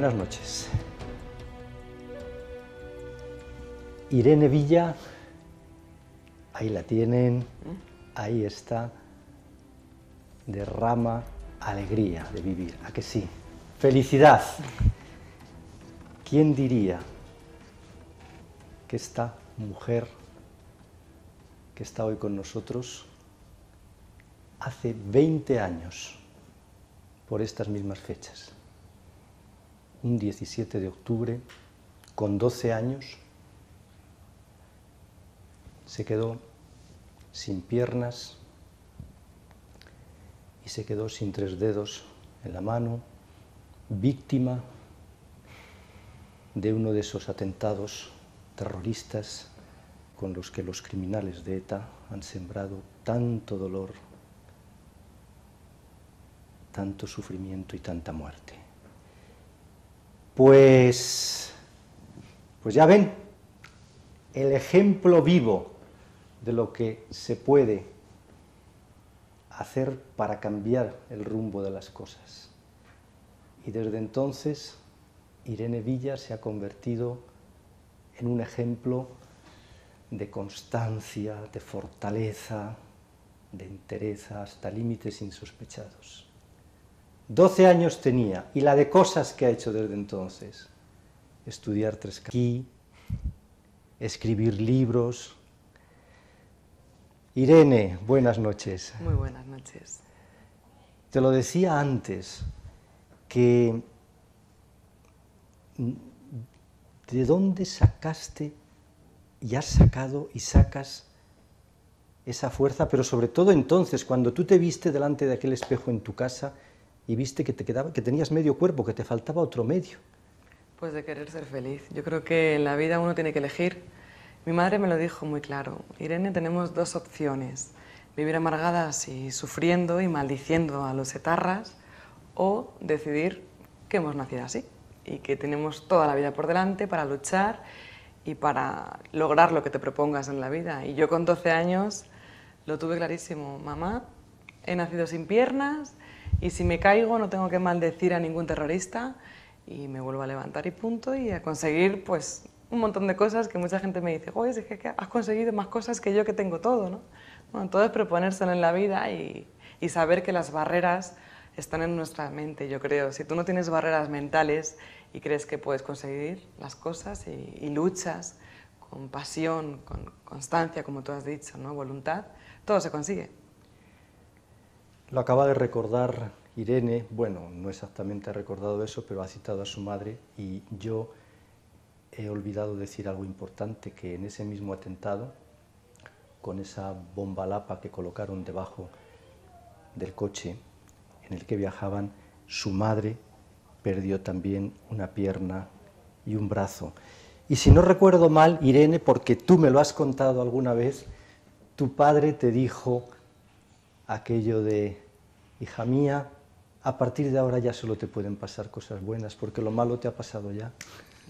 Buenas noches. Irene Villa, ahí la tienen, ahí está, derrama alegría de vivir, ¿a que sí? Felicidad. ¿Quién diría que esta mujer que está hoy con nosotros hace 20 años, por estas mismas fechas, un 17 de octubre, con 12 años, se quedó sin piernas y se quedó sin 3 dedos en la mano, víctima de uno de esos atentados terroristas con los que los criminales de ETA han sembrado tanto dolor, tanto sufrimiento y tanta muerte. Pues ya ven, el ejemplo vivo de lo que se puede hacer para cambiar el rumbo de las cosas. Y desde entonces, Irene Villa se ha convertido en un ejemplo de constancia, de fortaleza, de entereza, hasta límites insospechados. 12 años tenía, y la de cosas que ha hecho desde entonces: estudiar 3 aquí, escribir libros. Irene, buenas noches. Muy buenas noches. Te lo decía antes, que ¿de dónde sacaste y has sacado y sacas esa fuerza? Pero sobre todo entonces, cuando tú te viste delante de aquel espejo en tu casa y viste que tenías medio cuerpo, que te faltaba otro medio. Pues de querer ser feliz. Yo creo que en la vida uno tiene que elegir. Mi madre me lo dijo muy claro: Irene, tenemos 2 opciones: vivir amargadas y sufriendo y maldiciendo a los etarras, o decidir que hemos nacido así y que tenemos toda la vida por delante para luchar y para lograr lo que te propongas en la vida. Y yo con 12 años lo tuve clarísimo: mamá, he nacido sin piernas y si me caigo no tengo que maldecir a ningún terrorista, y me vuelvo a levantar y punto, y a conseguir pues un montón de cosas que mucha gente me dice: oye, es que has conseguido más cosas que yo, que tengo todo, ¿no? Bueno, todo es proponérselo en la vida y saber que las barreras están en nuestra mente, yo creo. Si tú no tienes barreras mentales y crees que puedes conseguir las cosas y luchas con pasión, con constancia, como tú has dicho, ¿no? Voluntad, todo se consigue. Lo acaba de recordar Irene, bueno, no exactamente ha recordado eso, pero ha citado a su madre, y yo he olvidado decir algo importante, que en ese mismo atentado, con esa bomba lapa que colocaron debajo del coche en el que viajaban, su madre perdió también una pierna y un brazo. Y si no recuerdo mal, Irene, porque tú me lo has contado alguna vez, tu padre te dijo aquello de: hija mía, a partir de ahora ya solo te pueden pasar cosas buenas, porque lo malo te ha pasado ya.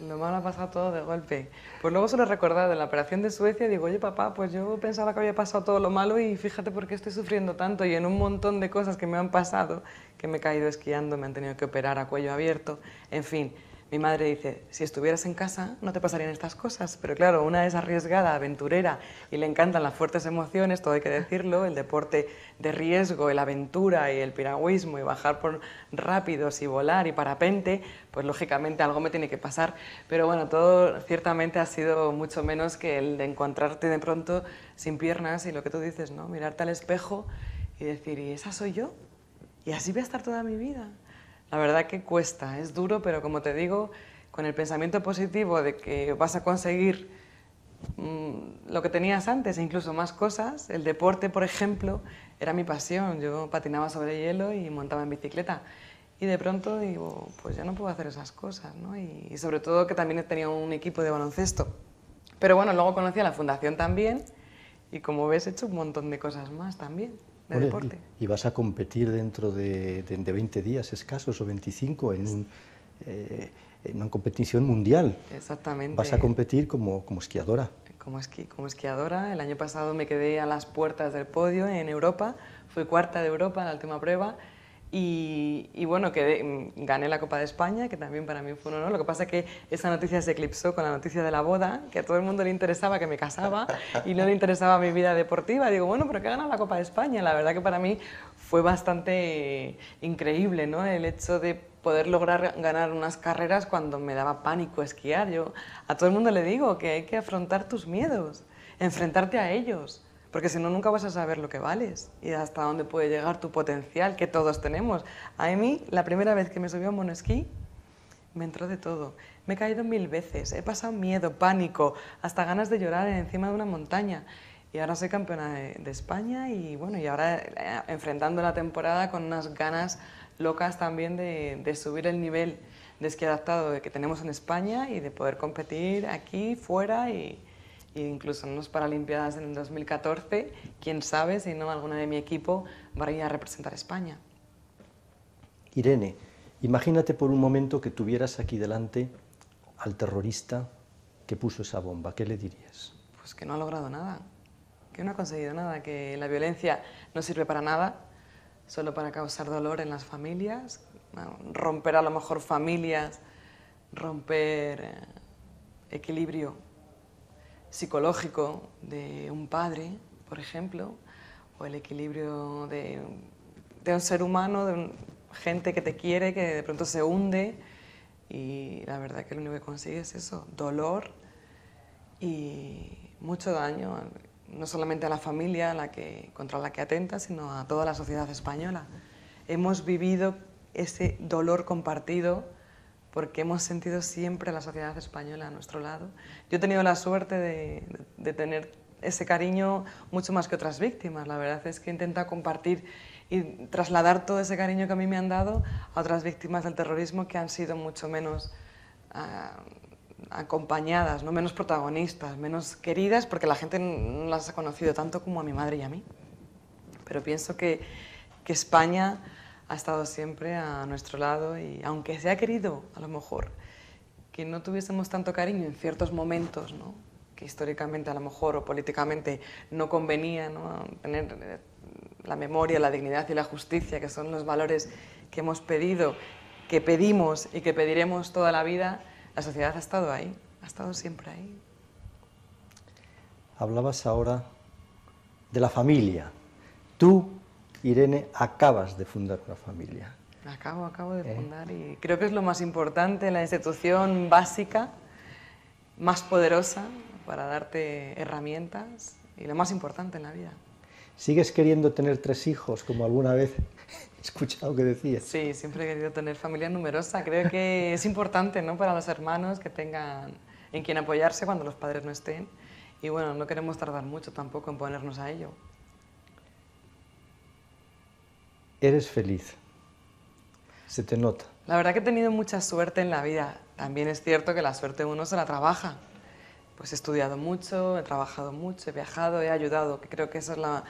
Lo malo ha pasado todo de golpe. Pues luego se lo he recordado en la operación de Suecia, digo: oye papá, pues yo pensaba que había pasado todo lo malo y fíjate por qué estoy sufriendo tanto, y en un montón de cosas que me han pasado, que me he caído esquiando, me han tenido que operar a cuello abierto, en fin. Mi madre dice: si estuvieras en casa no te pasarían estas cosas, pero claro, una es arriesgada, aventurera, y le encantan las fuertes emociones, todo hay que decirlo, el deporte de riesgo, la aventura y el piragüismo y bajar por rápidos y volar y parapente, pues lógicamente algo me tiene que pasar. Pero bueno, todo ciertamente ha sido mucho menos que el de encontrarte de pronto sin piernas y lo que tú dices, ¿no? Mirarte al espejo y decir: ¿y esa soy yo? ¿Y así voy a estar toda mi vida? La verdad que cuesta, es duro, pero como te digo, con el pensamiento positivo de que vas a conseguir lo que tenías antes e incluso más cosas. El deporte, por ejemplo, era mi pasión. Yo patinaba sobre hielo y montaba en bicicleta. Y de pronto digo, pues ya no puedo hacer esas cosas, ¿no? Y sobre todo que también tenía un equipo de baloncesto. Pero bueno, luego conocí a la fundación también y, como ves, he hecho un montón de cosas más también. De deporte. Y vas a competir dentro de 20 días escasos o 25 en una competición mundial. Exactamente. Vas a competir como esquiadora. Como esquiadora. El año pasado me quedé a las puertas del podio en Europa, fui cuarta de Europa en la última prueba Y bueno, gané la Copa de España, que también para mí fue un honor. Lo que pasa es que esa noticia se eclipsó con la noticia de la boda, que a todo el mundo le interesaba que me casaba y no le interesaba mi vida deportiva. Digo, bueno, pero que he ganado la Copa de España. La verdad que para mí fue bastante increíble, ¿no? El hecho de poder lograr ganar unas carreras cuando me daba pánico esquiar. Yo a todo el mundo le digo que hay que afrontar tus miedos, enfrentarte a ellos, porque si no, nunca vas a saber lo que vales y hasta dónde puede llegar tu potencial, que todos tenemos. A mí, la primera vez que me subí a un monoesquí, me entró de todo. Me he caído 1000 veces, he pasado miedo, pánico, hasta ganas de llorar encima de una montaña. Y ahora soy campeona de España y bueno, y ahora enfrentando la temporada con unas ganas locas también de subir el nivel de esquí adaptado que tenemos en España y de poder competir aquí, fuera y incluso en unas Paralimpiadas en el 2014, quién sabe si no alguna de mi equipo va a ir a representar a España. Irene, imagínate por un momento que tuvieras aquí delante al terrorista que puso esa bomba, ¿qué le dirías? Pues que no ha logrado nada, que no ha conseguido nada, que la violencia no sirve para nada, solo para causar dolor en las familias, romper a lo mejor familias, romper equilibrio psicológico de un padre, por ejemplo, o el equilibrio de un ser humano, gente que te quiere, que de pronto se hunde y la verdad que lo único que consigue es eso, dolor y mucho daño, no solamente a la familia contra la que atenta, sino a toda la sociedad española. Hemos vivido ese dolor compartido porque hemos sentido siempre a la sociedad española a nuestro lado. Yo he tenido la suerte de tener ese cariño mucho más que otras víctimas. La verdad es que he intentado compartir y trasladar todo ese cariño que a mí me han dado a otras víctimas del terrorismo que han sido mucho menos acompañadas, ¿no? Menos protagonistas, menos queridas, porque la gente no las ha conocido tanto como a mi madre y a mí. Pero pienso que España ha estado siempre a nuestro lado y aunque se ha querido, a lo mejor, que no tuviésemos tanto cariño en ciertos momentos, ¿no? Que históricamente a lo mejor o políticamente no convenía, ¿no? Tener la memoria, la dignidad y la justicia, que son los valores que hemos pedido, que pedimos y que pediremos toda la vida, la sociedad ha estado ahí, ha estado siempre ahí. Hablabas ahora de la familia. Tú, Irene, acabas de fundar una familia. Acabo de fundar y creo que es lo más importante, la institución básica, más poderosa para darte herramientas y lo más importante en la vida. ¿Sigues queriendo tener 3 hijos, como alguna vez he escuchado que decías? Sí, siempre he querido tener familia numerosa. Creo que es importante, ¿no? Para los hermanos que tengan en quien apoyarse cuando los padres no estén. Y bueno, no queremos tardar mucho tampoco en ponernos a ello. Eres feliz, se te nota. La verdad que he tenido mucha suerte en la vida. También es cierto que la suerte uno se la trabaja. Pues he estudiado mucho, he trabajado mucho, he viajado, he ayudado, que creo que esa es la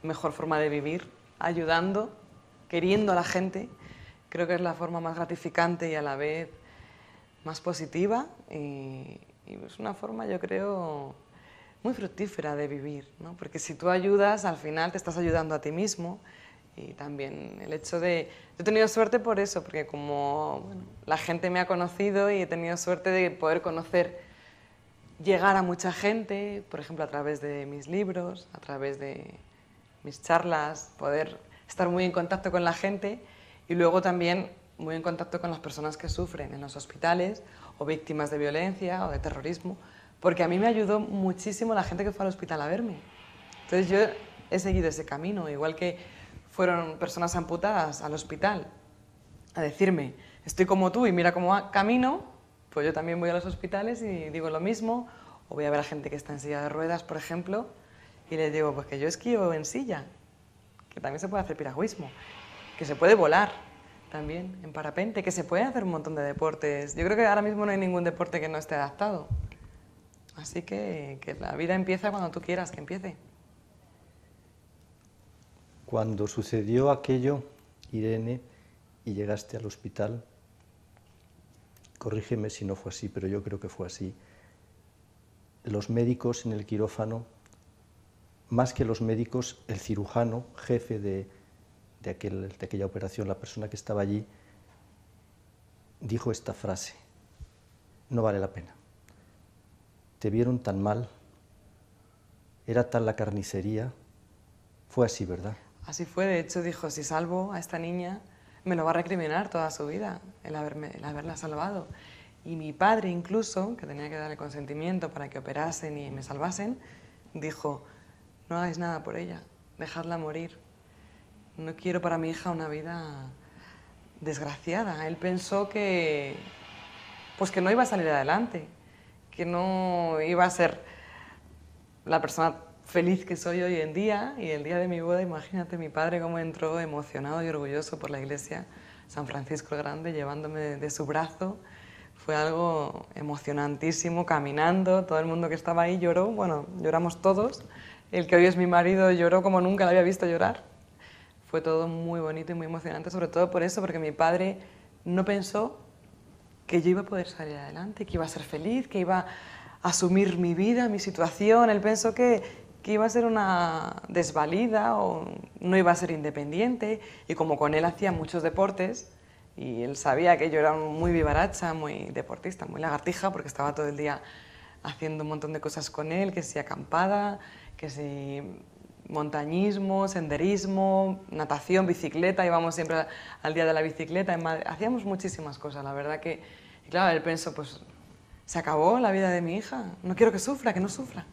mejor forma de vivir, ayudando, queriendo a la gente. Creo que es la forma más gratificante y a la vez más positiva y es una forma, yo creo, muy fructífera de vivir, ¿no? Porque si tú ayudas, al final te estás ayudando a ti mismo. Y también el hecho de... Yo he tenido suerte por eso, porque como la gente me ha conocido y he tenido suerte de poder conocer, llegar a mucha gente, por ejemplo, a través de mis libros, a través de mis charlas, poder estar muy en contacto con la gente y luego también muy en contacto con las personas que sufren en los hospitales o víctimas de violencia o de terrorismo, porque a mí me ayudó muchísimo la gente que fue al hospital a verme. Entonces yo he seguido ese camino, igual que fueron personas amputadas al hospital a decirme, estoy como tú y mira cómo camino, pues yo también voy a los hospitales y digo lo mismo, o voy a ver a gente que está en silla de ruedas, por ejemplo, y les digo, pues que yo esquío en silla, que también se puede hacer piragüismo, que se puede volar también en parapente, que se puede hacer un montón de deportes. Yo creo que ahora mismo no hay ningún deporte que no esté adaptado. Así que la vida empieza cuando tú quieras que empiece. Cuando sucedió aquello, Irene, y llegaste al hospital, corrígeme si no fue así, pero yo creo que fue así, los médicos en el quirófano, más que los médicos, el cirujano, jefe de de aquella operación, la persona que estaba allí, dijo esta frase: no vale la pena. Te vieron tan mal, era tal la carnicería. Fue así, ¿verdad? Así fue, de hecho dijo, si salvo a esta niña, me lo va a recriminar toda su vida, el haberla salvado. Y mi padre incluso, que tenía que dar el consentimiento para que operasen y me salvasen, dijo, no hagáis nada por ella, dejadla morir. No quiero para mi hija una vida desgraciada. Él pensó que, pues que no iba a salir adelante, que no iba a ser la persona feliz que soy hoy en día. Y el día de mi boda, imagínate mi padre cómo entró emocionado y orgulloso por la iglesia San Francisco el Grande, llevándome de su brazo. Fue algo emocionantísimo, caminando, todo el mundo que estaba ahí lloró, bueno, lloramos todos. El que hoy es mi marido lloró como nunca la había visto llorar. Fue todo muy bonito y muy emocionante, sobre todo por eso, porque mi padre no pensó que yo iba a poder salir adelante, que iba a ser feliz, que iba a asumir mi vida, mi situación. Él pensó que iba a ser una desvalida o no iba a ser independiente. Y como con él hacía muchos deportes, y él sabía que yo era muy vivaracha, muy deportista, muy lagartija, porque estaba todo el día haciendo un montón de cosas con él, que si acampada, que si montañismo, senderismo, natación, bicicleta, íbamos siempre al día de la bicicleta, hacíamos muchísimas cosas, la verdad que, y claro, él pensó, pues se acabó la vida de mi hija, no quiero que sufra, que no sufra.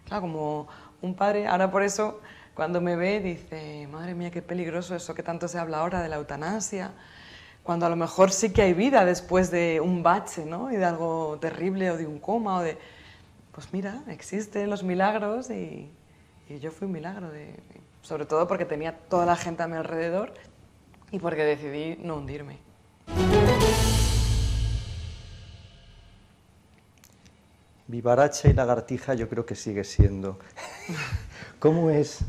Claro, como un padre, ahora por eso cuando me ve dice, madre mía, qué peligroso eso que tanto se habla ahora de la eutanasia, cuando a lo mejor sí que hay vida después de un bache, ¿no? Y de algo terrible o de un coma o de... Pues mira, existen los milagros y yo fui un milagro, sobre todo porque tenía toda la gente a mi alrededor y porque decidí no hundirme. Vivaracha y lagartija yo creo que sigue siendo. ¿Cómo es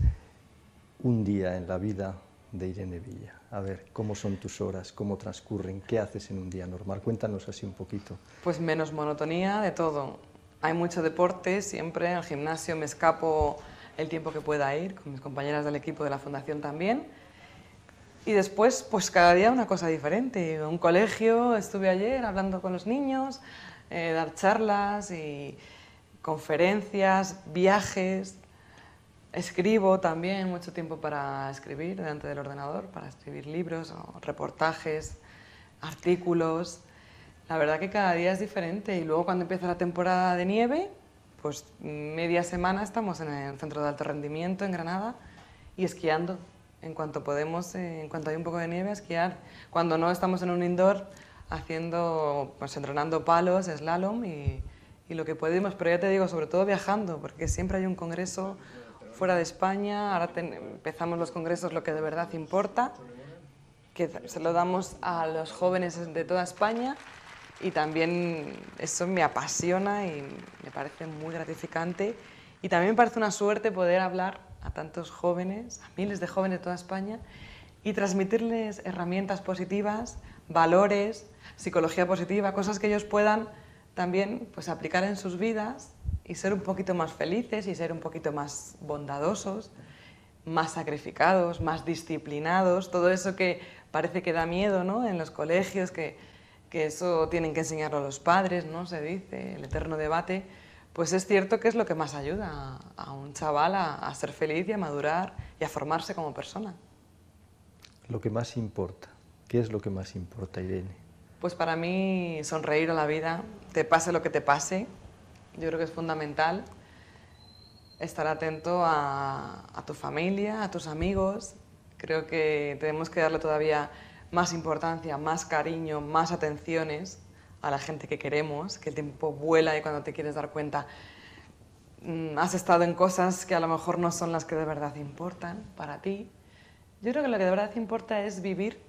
un día en la vida de Irene Villa? A ver, ¿cómo son tus horas? ¿Cómo transcurren? ¿Qué haces en un día normal? Cuéntanos así un poquito. Pues menos monotonía de todo. Hay mucho deporte, siempre al gimnasio me escapo el tiempo que pueda ir, con mis compañeras del equipo de la fundación también. Y después, pues cada día una cosa diferente. Un colegio, estuve ayer hablando con los niños, dar charlas y conferencias, viajes. Escribo también, mucho tiempo para escribir delante del ordenador, para escribir libros o reportajes, artículos. La verdad que cada día es diferente y luego cuando empieza la temporada de nieve, pues media semana estamos en el centro de alto rendimiento en Granada y esquiando. En cuanto podemos, en cuanto hay un poco de nieve, a esquiar. Cuando no, estamos en un indoor haciendo, pues entrenando palos, slalom y lo que podemos, pero ya te digo, sobre todo viajando, porque siempre hay un congreso fuera de España. Ahora empezamos los congresos, lo que de verdad importa, que se lo damos a los jóvenes de toda España y también eso me apasiona y me parece muy gratificante y también me parece una suerte poder hablar a tantos jóvenes, a miles de jóvenes de toda España y transmitirles herramientas positivas, valores, psicología positiva, cosas que ellos puedan también pues, aplicar en sus vidas y ser un poquito más felices y ser un poquito más bondadosos, más sacrificados, más disciplinados, todo eso que parece que da miedo, ¿no? En los colegios, que eso tienen que enseñarlo a los padres, ¿no? Se dice, el eterno debate, pues es cierto que es lo que más ayuda a un chaval a ser feliz y a madurar y a formarse como persona. Lo que más importa. ¿Qué es lo que más importa, Irene? Pues para mí sonreír a la vida, te pase lo que te pase. Yo creo que es fundamental estar atento a tu familia, a tus amigos. Creo que tenemos que darle todavía más importancia, más cariño, más atenciones a la gente que queremos, que el tiempo vuela y cuando te quieres dar cuenta has estado en cosas que a lo mejor no son las que de verdad importan para ti. Yo creo que lo que de verdad importa es vivir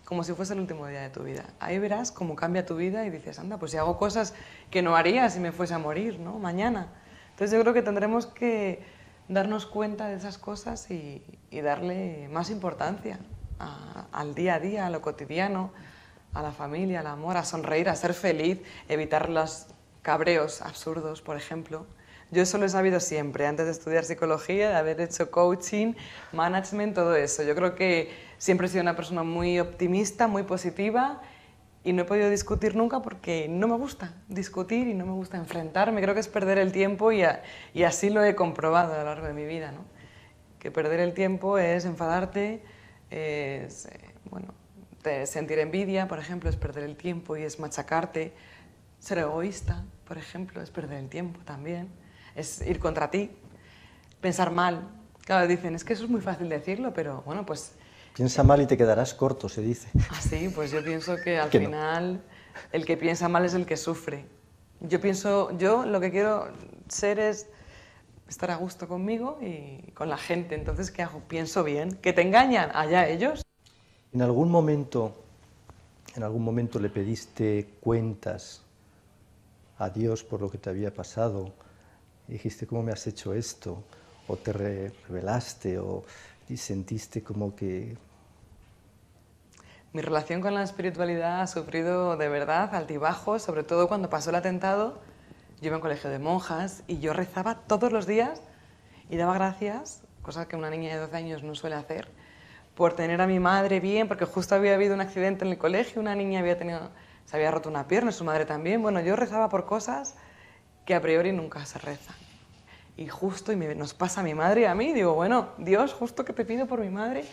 como si fuese el último día de tu vida. Ahí verás cómo cambia tu vida y dices, anda, pues si hago cosas que no haría si me fuese a morir, ¿no? Mañana. Entonces yo creo que tendremos que darnos cuenta de esas cosas y darle más importancia al día a día, a lo cotidiano, a la familia, al amor, a sonreír, a ser feliz, evitar los cabreos absurdos, por ejemplo. Yo eso lo he sabido siempre, antes de estudiar psicología, de haber hecho coaching, management, todo eso. Yo creo que siempre he sido una persona muy optimista, muy positiva y no he podido discutir nunca porque no me gusta discutir y no me gusta enfrentarme. Creo que es perder el tiempo y así lo he comprobado a lo largo de mi vida, ¿no? Que perder el tiempo es enfadarte, es bueno, sentir envidia, por ejemplo, es perder el tiempo y es machacarte. Ser egoísta, por ejemplo, es perder el tiempo también. Es ir contra ti, pensar mal. Claro, dicen, es que eso es muy fácil decirlo, pero bueno, pues... Piensa mal y te quedarás corto, se dice. Ah, sí, pues yo pienso que al Que final el que piensa mal es el que sufre. Yo lo que quiero ser es estar a gusto conmigo y con la gente. Entonces, ¿qué hago? Pienso bien. ¿Que te engañan? Allá ellos. En algún momento le pediste cuentas a Dios por lo que te había pasado, y dijiste, ¿cómo me has hecho esto? O te rebelaste, y sentiste como que... Mi relación con la espiritualidad ha sufrido de verdad altibajos, sobre todo cuando pasó el atentado. Yo iba a un colegio de monjas y yo rezaba todos los días y daba gracias, cosa que una niña de 12 años no suele hacer, por tener a mi madre bien, porque justo había habido un accidente en el colegio, una niña se había roto una pierna, su madre también. Bueno, yo rezaba por cosas que a priori nunca se rezan. Y justo nos pasa a mi madre y a mí, digo, bueno, Dios, justo que te pido por mi madre,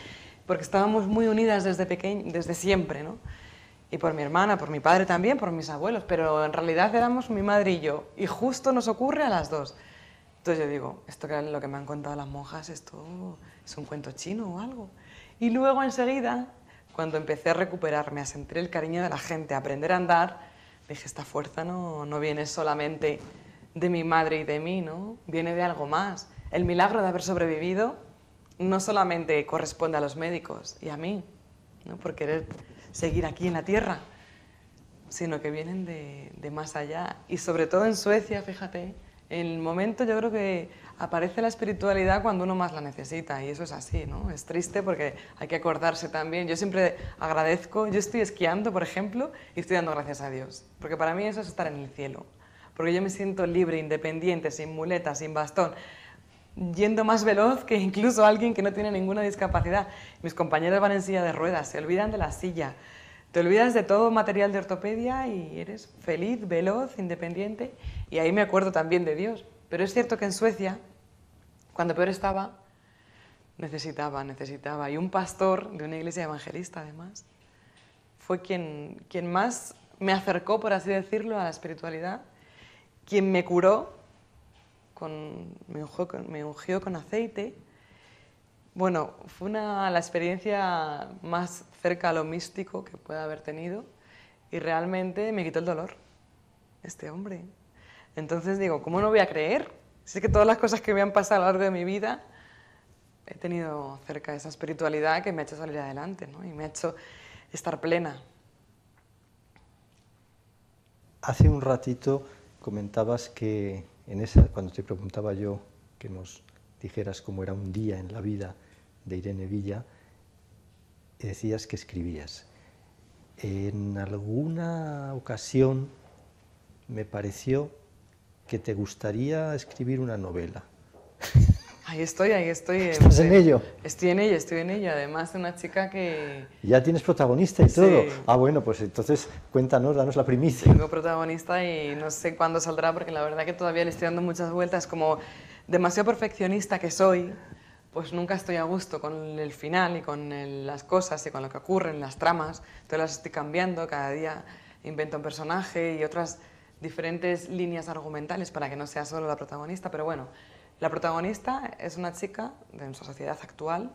porque estábamos muy unidas desde siempre, ¿no? Y por mi hermana, por mi padre también, por mis abuelos, pero en realidad éramos mi madre y yo, y justo nos ocurre a las dos. Entonces yo digo, esto que lo que me han contado las monjas, esto es un cuento chino o algo. Y luego enseguida, cuando empecé a recuperarme, a sentir el cariño de la gente, a aprender a andar, dije, esta fuerza no viene solamente de mi madre y de mí, ¿no? Viene de algo más. El milagro de haber sobrevivido no solamente corresponde a los médicos y a mí, ¿no? Por querer seguir aquí en la tierra, sino que vienen de más allá. Y sobre todo en Suecia, fíjate, en el momento yo creo que aparece la espiritualidad cuando uno más la necesita, y eso es así, ¿no? Es triste porque hay que acordarse también. Yo siempre agradezco, yo estoy esquiando, por ejemplo, y estoy dando gracias a Dios, porque para mí eso es estar en el cielo, porque yo me siento libre, independiente, sin muleta, sin bastón, yendo más veloz que incluso alguien que no tiene ninguna discapacidad. Mis compañeros van en silla de ruedas, se olvidan de la silla, te olvidas de todo material de ortopedia y eres feliz, veloz, independiente. Y ahí me acuerdo también de Dios. Pero es cierto que en Suecia, cuando peor estaba, necesitaba. Y un pastor de una iglesia evangelista, además, fue quien más me acercó, por así decirlo, a la espiritualidad, quien me curó, me ungió con aceite. Bueno, fue la experiencia más cerca a lo místico que pueda haber tenido y realmente me quitó el dolor, este hombre. Entonces digo, ¿cómo no voy a creer? Si es que todas las cosas que me han pasado a lo largo de mi vida he tenido cerca esa espiritualidad que me ha hecho salir adelante, ¿no? Y me ha hecho estar plena. Hace un ratito comentabas que cuando te preguntaba yo que nos dijeras cómo era un día en la vida de Irene Villa, decías que escribías. En alguna ocasión me pareció que te gustaría escribir una novela. Ahí estoy. ¿Estás en ello? Estoy en ello. Además, de una chica que... ¿Ya tienes protagonista y todo? Sí. Ah, bueno, pues entonces cuéntanos, danos la primicia. Tengo protagonista y no sé cuándo saldrá, porque la verdad que todavía le estoy dando muchas vueltas. Como demasiado perfeccionista que soy, pues nunca estoy a gusto con el final y con las cosas y con lo que ocurre en las tramas. Entonces las estoy cambiando, cada día invento un personaje y otras diferentes líneas argumentales para que no sea solo la protagonista. Pero bueno, la protagonista es una chica de nuestra sociedad actual,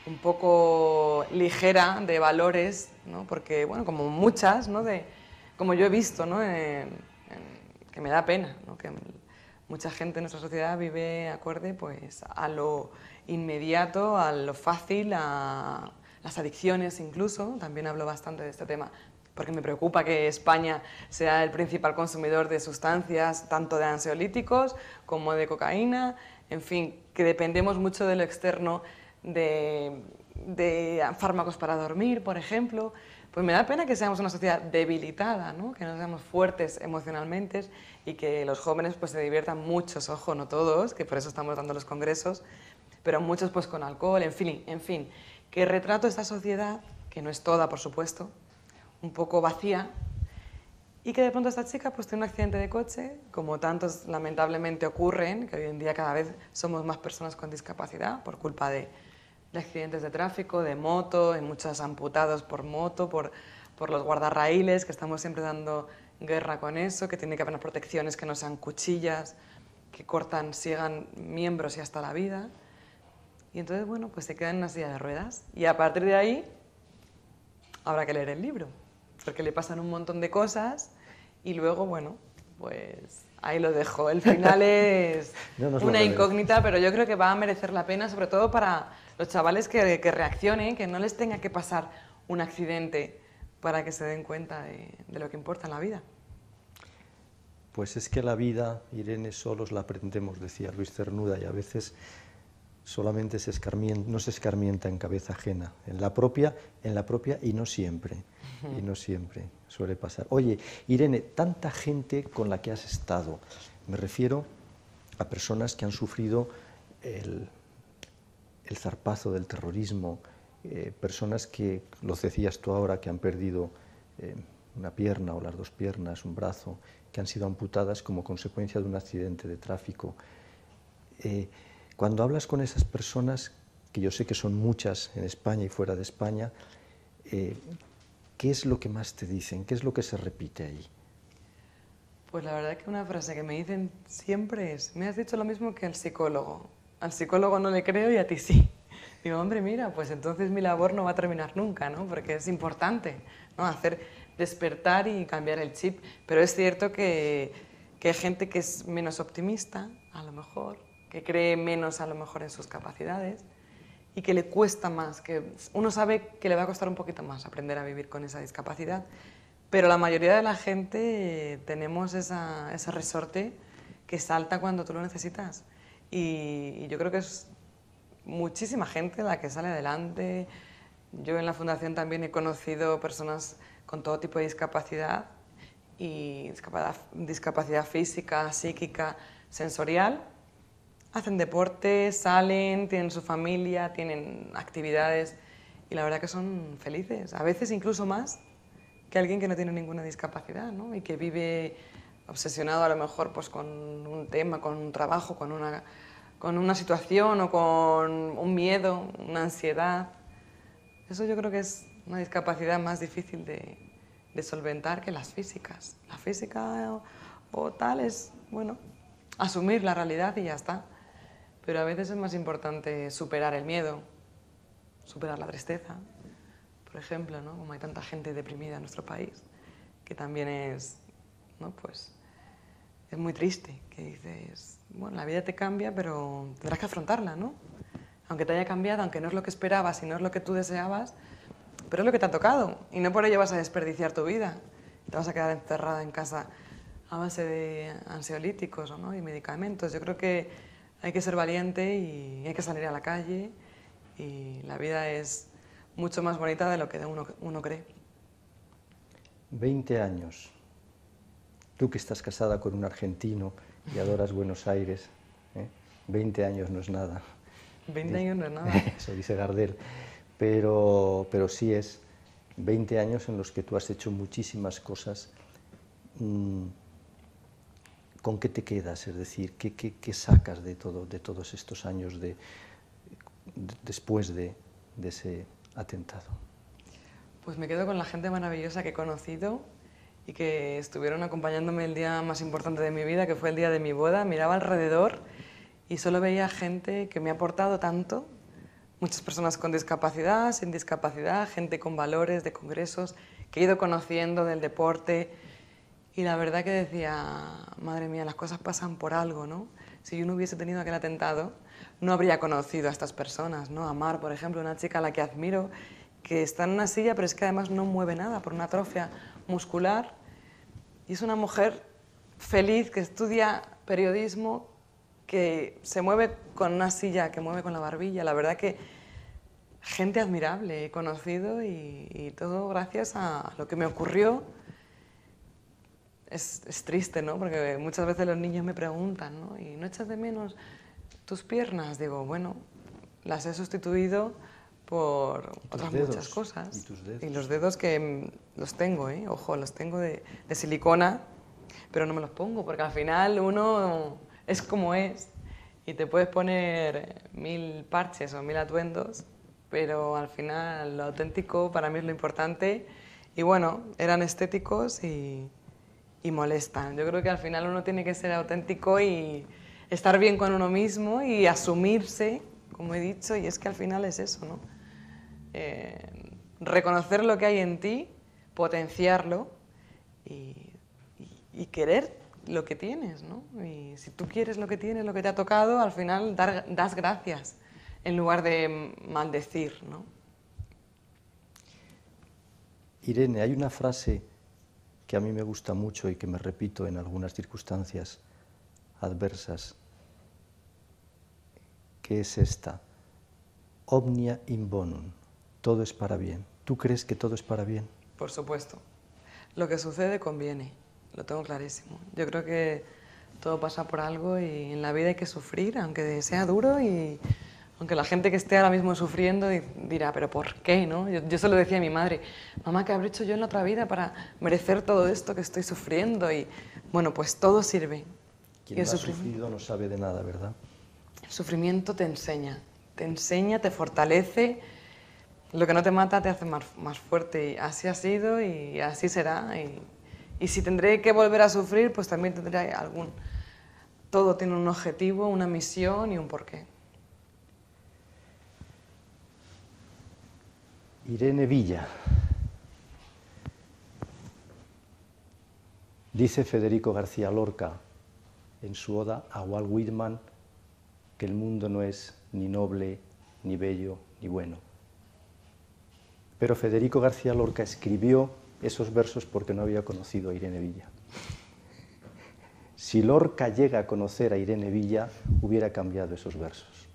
un poco ligera de valores, ¿no? Porque, bueno, como muchas, ¿no? Como yo he visto, ¿no? Que me da pena, ¿no? Que mucha gente en nuestra sociedad vive acorde pues, a lo inmediato, a lo fácil, a las adicciones incluso. También hablo bastante de este tema porque me preocupa que España sea el principal consumidor de sustancias, tanto de ansiolíticos como de cocaína, en fin, que dependemos mucho de lo externo, de fármacos para dormir, por ejemplo, Pues me da pena que seamos una sociedad debilitada, ¿no? Que no seamos fuertes emocionalmente y que los jóvenes pues se diviertan muchos, ojo, no todos, que por eso estamos dando los congresos, pero muchos pues con alcohol, en fin, que retrato esta sociedad, que no es toda, por supuesto, un poco vacía, y que de pronto esta chica pues tiene un accidente de coche, como tantos lamentablemente ocurren, que hoy en día cada vez somos más personas con discapacidad por culpa de accidentes de tráfico, de moto, hay muchos amputados por moto, por los guardarraíles, que estamos siempre dando guerra con eso, que tiene que haber unas protecciones que no sean cuchillas, que cortan, siegan miembros y hasta la vida. Y entonces, bueno, pues se queda en una silla de ruedas. Y a partir de ahí habrá que leer el libro, porque le pasan un montón de cosas y luego, bueno, pues ahí lo dejo. El final es una incógnita, pero yo creo que va a merecer la pena, sobre todo para los chavales que reaccionen, que no les tenga que pasar un accidente para que se den cuenta de lo que importa en la vida. Pues es que la vida, Irene, solos la aprendemos, decía Luis Cernuda, y a veces solamente no se escarmienta en cabeza ajena, en la propia y no siempre, suele pasar. Oye, Irene, tanta gente con la que has estado, me refiero a personas que han sufrido el zarpazo del terrorismo, personas que, lo decías tú ahora, que han perdido una pierna o las dos piernas, un brazo, que han sido amputadas como consecuencia de un accidente de tráfico. Cuando hablas con esas personas, que yo sé que son muchas en España y fuera de España, ¿qué es lo que más te dicen? ¿Qué es lo que se repite ahí? Pues la verdad que una frase que me dicen siempre es: me has dicho lo mismo que al psicólogo. Al psicólogo no le creo y a ti sí. Digo, hombre, mira, pues entonces mi labor no va a terminar nunca, ¿no? Porque es importante, ¿no? Despertar y cambiar el chip. Pero es cierto que hay gente que es menos optimista, a lo mejor, que cree menos a lo mejor en sus capacidades y que le cuesta más, que uno sabe que le va a costar un poquito más aprender a vivir con esa discapacidad, pero la mayoría de la gente tenemos ese resorte que salta cuando tú lo necesitas. Y yo creo que es muchísima gente la que sale adelante. Yo en la fundación también he conocido personas con todo tipo de discapacidad, y discapacidad física, psíquica, sensorial. Hacen deporte, salen, tienen su familia, tienen actividades y la verdad que son felices, a veces incluso más que alguien que no tiene ninguna discapacidad, ¿no? Y que vive obsesionado a lo mejor pues, con un tema, con un trabajo, con una situación o con un miedo, una ansiedad. Eso yo creo que es una discapacidad más difícil de solventar que las físicas. La física o tal es, bueno, asumir la realidad y ya está. Pero a veces es más importante superar el miedo, superar la tristeza, por ejemplo, ¿no? Como hay tanta gente deprimida en nuestro país, que también es, ¿no? Pues, es muy triste, que dices, bueno, la vida te cambia, pero tendrás que afrontarla, ¿no? Aunque te haya cambiado, aunque no es lo que esperabas y no es lo que tú deseabas, pero es lo que te ha tocado y no por ello vas a desperdiciar tu vida. Te vas a quedar encerrada en casa a base de ansiolíticos, ¿no? Y medicamentos. Yo creo que hay que ser valiente y hay que salir a la calle y la vida es mucho más bonita de lo que uno cree. 20 años. Tú que estás casada con un argentino y adoras Buenos Aires, 20 años no es nada. 20 años no es nada. Eso dice Gardel. Pero sí es 20 años en los que tú has hecho muchísimas cosas. ¿Con qué te quedas? Es decir, ¿qué sacas de todos estos años después de ese atentado? Pues me quedo con la gente maravillosa que he conocido y que estuvieron acompañándome el día más importante de mi vida, que fue el día de mi boda. Miraba alrededor y solo veía gente que me ha aportado tanto. Muchas personas con discapacidad, sin discapacidad, gente con valores de congresos que he ido conociendo del deporte. Y la verdad que decía, madre mía, las cosas pasan por algo, ¿no? Si yo no hubiese tenido aquel atentado, no habría conocido a estas personas, ¿no? A Mar, por ejemplo, una chica a la que admiro, que está en una silla, pero es que además no mueve nada por una atrofia muscular. Y es una mujer feliz que estudia periodismo, que se mueve con una silla, que mueve con la barbilla. La verdad que gente admirable he conocido y todo gracias a lo que me ocurrió. Es triste, ¿no? Porque muchas veces los niños me preguntan, ¿no? ¿Y no echas de menos tus piernas? Digo, bueno, las he sustituido por otras muchas cosas. ¿Y tus dedos? Y los dedos que los tengo, ¿eh? Ojo, los tengo de silicona, pero no me los pongo porque al final uno es como es y te puedes poner 1000 parches o 1000 atuendos, pero al final lo auténtico para mí es lo importante y bueno, eran estéticos y molestan. Yo creo que al final uno tiene que ser auténtico y estar bien con uno mismo y asumirse, como he dicho, y es que al final es eso, ¿no? Reconocer lo que hay en ti, potenciarlo y querer lo que tienes, ¿no? Y si tú quieres lo que tienes, lo que te ha tocado, al final das gracias en lugar de maldecir, ¿no? Irene, hay una frase que a mí me gusta mucho y que me repito en algunas circunstancias adversas, que es esta: omnia in bonum, todo es para bien. ¿Tú crees que todo es para bien? Por supuesto. Lo que sucede conviene, lo tengo clarísimo. Yo creo que todo pasa por algo y en la vida hay que sufrir, aunque sea duro y aunque la gente que esté ahora mismo sufriendo dirá, ¿pero por qué? ¿No? Yo se lo decía a mi madre, mamá, ¿qué habré hecho yo en la otra vida para merecer todo esto que estoy sufriendo? Y bueno, pues todo sirve. Quien no ha sufrido no sabe de nada, ¿verdad? El sufrimiento te enseña, te fortalece. Lo que no te mata te hace más fuerte. Y así ha sido y así será. Y si tendré que volver a sufrir, pues también tendré algún... Todo tiene un objetivo, una misión y un porqué. Irene Villa. Dice Federico García Lorca en su oda a Walt Whitman que el mundo no es ni noble, ni bello, ni bueno. Pero Federico García Lorca escribió esos versos porque no había conocido a Irene Villa. Si Lorca llega a conocer a Irene Villa, hubiera cambiado esos versos.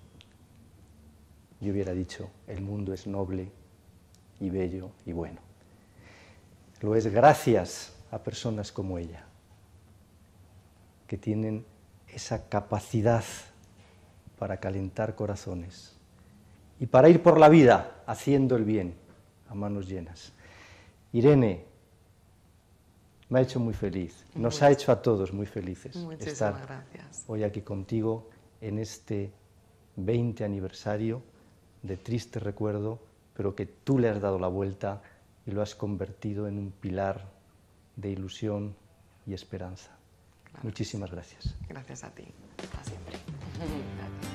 Yo hubiera dicho, el mundo es noble y bello y bueno. Lo es gracias a personas como ella, que tienen esa capacidad para calentar corazones y para ir por la vida haciendo el bien a manos llenas. Irene, me ha hecho muy feliz, nos ha hecho a todos muy felices estar hoy aquí contigo en este 20 aniversario de triste recuerdo, pero que tú le has dado la vuelta y lo has convertido en un pilar de ilusión y esperanza. Claro. Muchísimas gracias. Gracias a ti. Hasta siempre. Gracias.